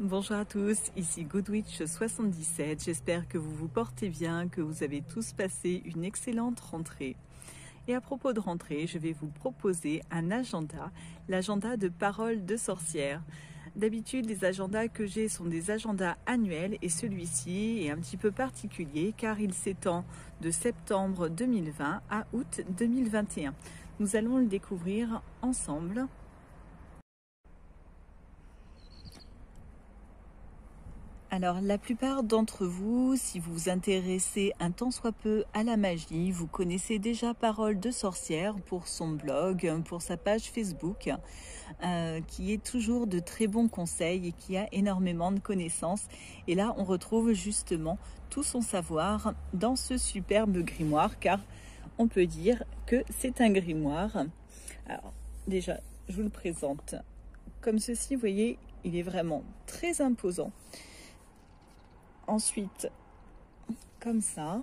Bonjour à tous, ici Goodwitch77. J'espère que vous vous portez bien, que vous avez tous passé une excellente rentrée. Et à propos de rentrée, je vais vous proposer un agenda, l'agenda de Paroles de sorcières. D'habitude, les agendas que j'ai sont des agendas annuels et celui-ci est un petit peu particulier car il s'étend de septembre 2020 à août 2021. Nous allons le découvrir ensemble. Alors, la plupart d'entre vous, si vous vous intéressez un tant soit peu à la magie, vous connaissez déjà Paroles de sorcière pour son blog, pour sa page Facebook, qui est toujours de très bons conseils et qui a énormément de connaissances. Et là, on retrouve justement tout son savoir dans ce superbe grimoire, car on peut dire que c'est un grimoire. Alors, déjà, je vous le présente comme ceci, vous voyez, il est vraiment très imposant. Ensuite, comme ça,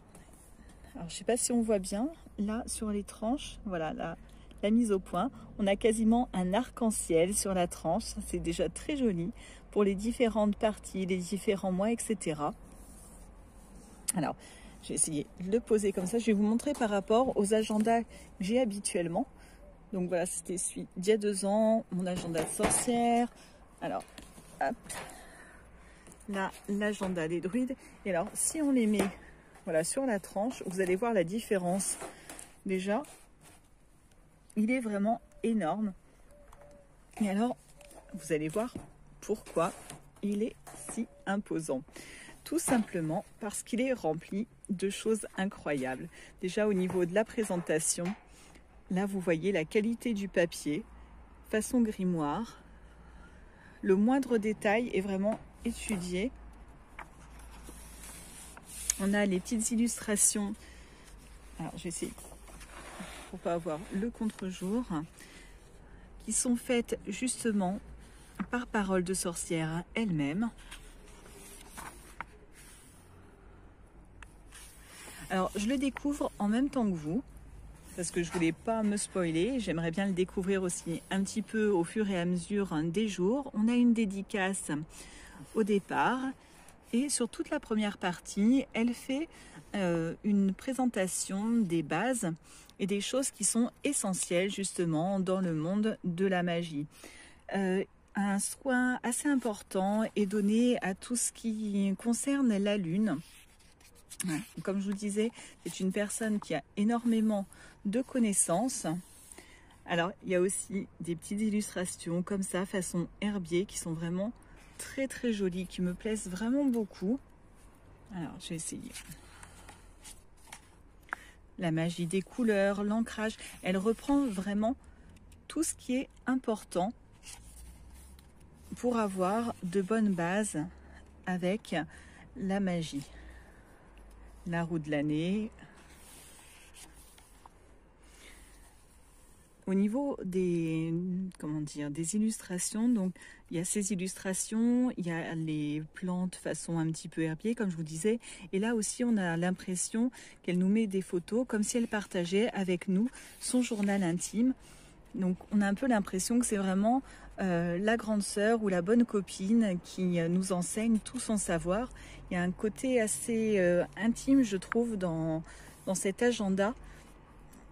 alors je ne sais pas si on voit bien, là sur les tranches, voilà la mise au point, on a quasiment un arc-en-ciel sur la tranche, c'est déjà très joli pour les différentes parties, les différents mois, etc. Alors, je vais essayer de le poser comme ça, je vais vous montrer par rapport aux agendas que j'ai habituellement. Donc voilà, c'était celui d'il y a 2 ans, mon agenda de sorcière. Alors, hop. Là, l'agenda des druides. Et alors, si on les met voilà, sur la tranche, vous allez voir la différence. Déjà, il est vraiment énorme. Et alors, vous allez voir pourquoi il est si imposant. Tout simplement parce qu'il est rempli de choses incroyables. Déjà, au niveau de la présentation, là, vous voyez la qualité du papier, façon grimoire. Le moindre détail est vraiment étudié. On a les petites illustrations. Alors, je vais essayer pour pas avoir le contre-jour, qui sont faites justement par Paroles de sorcière elle-même. Alors, je le découvre en même temps que vous, parce que je voulais pas me spoiler. J'aimerais bien le découvrir aussi un petit peu au fur et à mesure des jours. On a une dédicace au départ. Et sur toute la première partie, elle fait une présentation des bases et des choses qui sont essentielles justement dans le monde de la magie. Un soin assez important est donné à tout ce qui concerne la lune. Comme je vous disais, c'est une personne qui a énormément de connaissances. Alors, il y a aussi des petites illustrations comme ça, façon herbier, qui sont vraiment très très jolies, qui me plaisent vraiment beaucoup. Alors, je vais essayer. La magie des couleurs, l'ancrage, elle reprend vraiment tout ce qui est important pour avoir de bonnes bases avec la magie. La roue de l'année. Au niveau des, des illustrations, donc il y a ces illustrations, il y a les plantes façon un petit peu herbier, comme je vous disais, et là aussi on a l'impression qu'elle nous met des photos comme si elle partageait avec nous son journal intime. Donc on a un peu l'impression que c'est vraiment la grande sœur ou la bonne copine qui nous enseigne tout son savoir. Il y a un côté assez intime, je trouve, dans cet agenda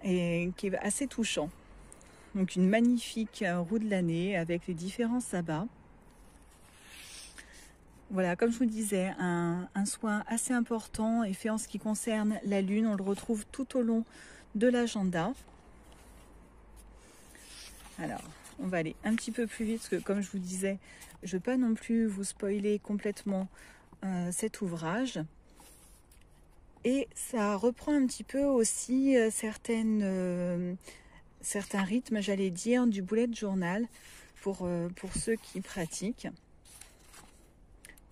et qui est assez touchant. Donc une magnifique roue de l'année avec les différents sabbats. Voilà, comme je vous disais, un soin assez important est fait en ce qui concerne la lune. On le retrouve tout au long de l'agenda. Alors, on va aller un petit peu plus vite parce que, comme je vous disais, je ne veux pas non plus vous spoiler complètement cet ouvrage. Et ça reprend un petit peu aussi certains rythmes, j'allais dire, du bullet journal pour ceux qui pratiquent.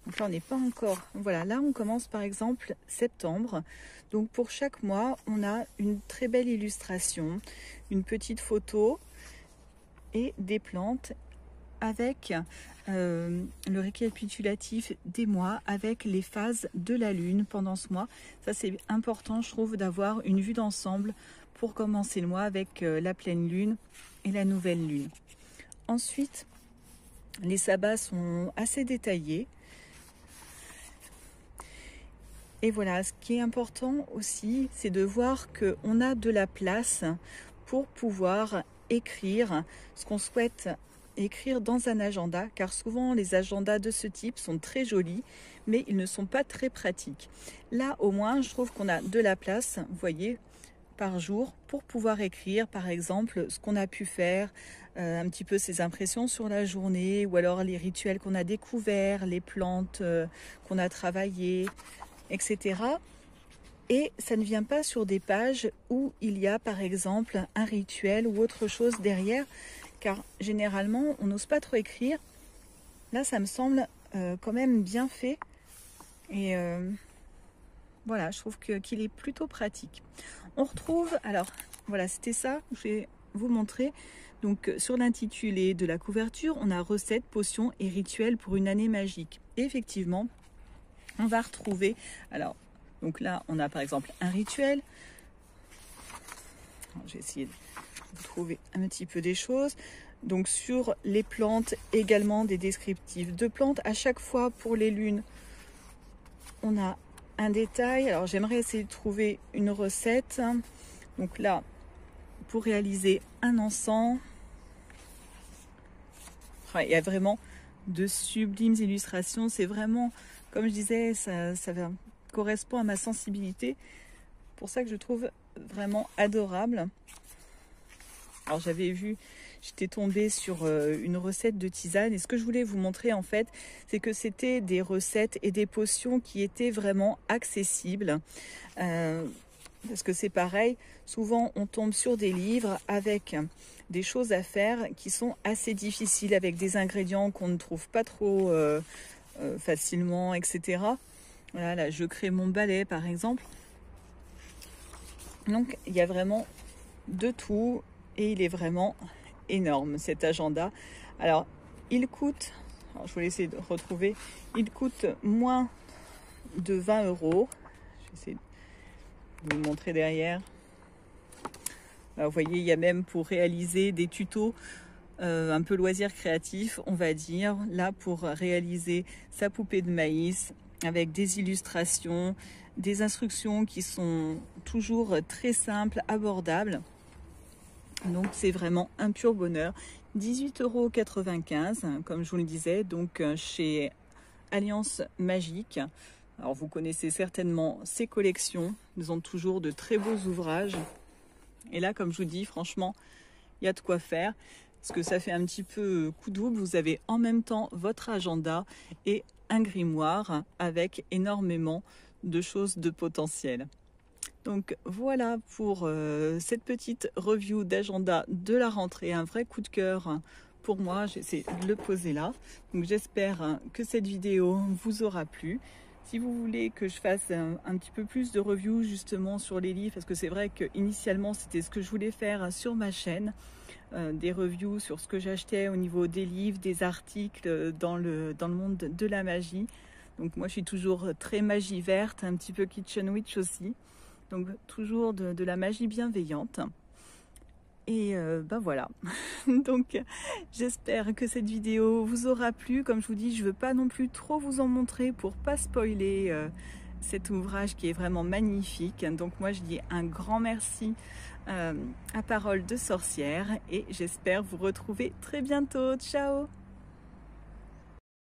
Donc là, on n'est pas encore... Voilà, là, on commence par exemple septembre. Donc pour chaque mois, on a une très belle illustration, une petite photo et des plantes avec le récapitulatif des mois, avec les phases de la lune pendant ce mois. Ça, c'est important, je trouve, d'avoir une vue d'ensemble pour commencer le mois avec la pleine lune et la nouvelle lune. Ensuite, Les sabbats sont assez détaillés. Et voilà, ce qui est important aussi, c'est de voir qu'on a de la place pour pouvoir écrire ce qu'on souhaite écrire dans un agenda, car souvent les agendas de ce type sont très jolis, mais ils ne sont pas très pratiques. Là, au moins, je trouve qu'on a de la place, vous voyez, par jour, pour pouvoir écrire, par exemple, ce qu'on a pu faire, un petit peu ses impressions sur la journée, ou alors les rituels qu'on a découverts, les plantes qu'on a travaillées, etc. Et ça ne vient pas sur des pages où il y a par exemple un rituel ou autre chose derrière, car généralement on n'ose pas trop écrire. Là ça me semble quand même bien fait, et voilà, je trouve qu'il est plutôt pratique. On retrouve, alors voilà, c'était ça que je vais vous montrer. Donc sur l'intitulé de la couverture, on a recettes, potions et rituels pour une année magique. Et effectivement, on va retrouver, alors, donc là, on a par exemple un rituel. J'ai essayé de trouver un petit peu des choses. Donc sur les plantes, également des descriptifs de plantes. À chaque fois, pour les lunes, on a un détail. Alors j'aimerais essayer de trouver une recette. Donc là, pour réaliser un encens, il y a vraiment de sublimes illustrations. C'est vraiment, comme je disais, ça correspond à ma sensibilité. Pour ça que je trouve vraiment adorable. Alors j'étais tombée sur une recette de tisane, et ce que je voulais vous montrer en fait, c'est que c'était des recettes et des potions qui étaient vraiment accessibles. Parce que c'est pareil, souvent on tombe sur des livres avec des choses à faire qui sont assez difficiles, avec des ingrédients qu'on ne trouve pas trop facilement, etc. Voilà, là je crée mon balai par exemple. Donc il y a vraiment de tout, et il est vraiment énorme cet agenda. Alors il coûte, alors je vais essayer de retrouver, il coûte moins de 20 €. Je vais essayer de vous montrer derrière. Là, vous voyez, il y a même pour réaliser des tutos un peu loisirs créatifs, on va dire. Là, pour réaliser sa poupée de maïs avec des illustrations, des instructions qui sont toujours très simples, abordables. Donc c'est vraiment un pur bonheur. 18,95 €, comme je vous le disais, donc chez Alliance Magique. Alors vous connaissez certainement ces collections, ils ont toujours de très beaux ouvrages. Et là, comme je vous dis, franchement, il y a de quoi faire, parce que ça fait un petit peu coup double. Vous avez en même temps votre agenda et un grimoire avec énormément de choses de potentiel. Donc voilà pour cette petite review d'agenda de la rentrée, un vrai coup de cœur pour moi. J'essaie de le poser là. Donc j'espère que cette vidéo vous aura plu. Si vous voulez que je fasse un petit peu plus de reviews justement sur les livres, parce que c'est vrai que initialement c'était ce que je voulais faire sur ma chaîne, des reviews sur ce que j'achetais au niveau des livres, des articles dans le monde de la magie. Donc moi je suis toujours très magie verte, un petit peu kitchen witch aussi. Donc toujours de la magie bienveillante. Et ben voilà. Donc j'espère que cette vidéo vous aura plu. Comme je vous dis, je ne veux pas non plus trop vous en montrer pour pas spoiler cet ouvrage qui est vraiment magnifique. Donc moi je dis un grand merci à Parole de Sorcière, et j'espère vous retrouver très bientôt. Ciao!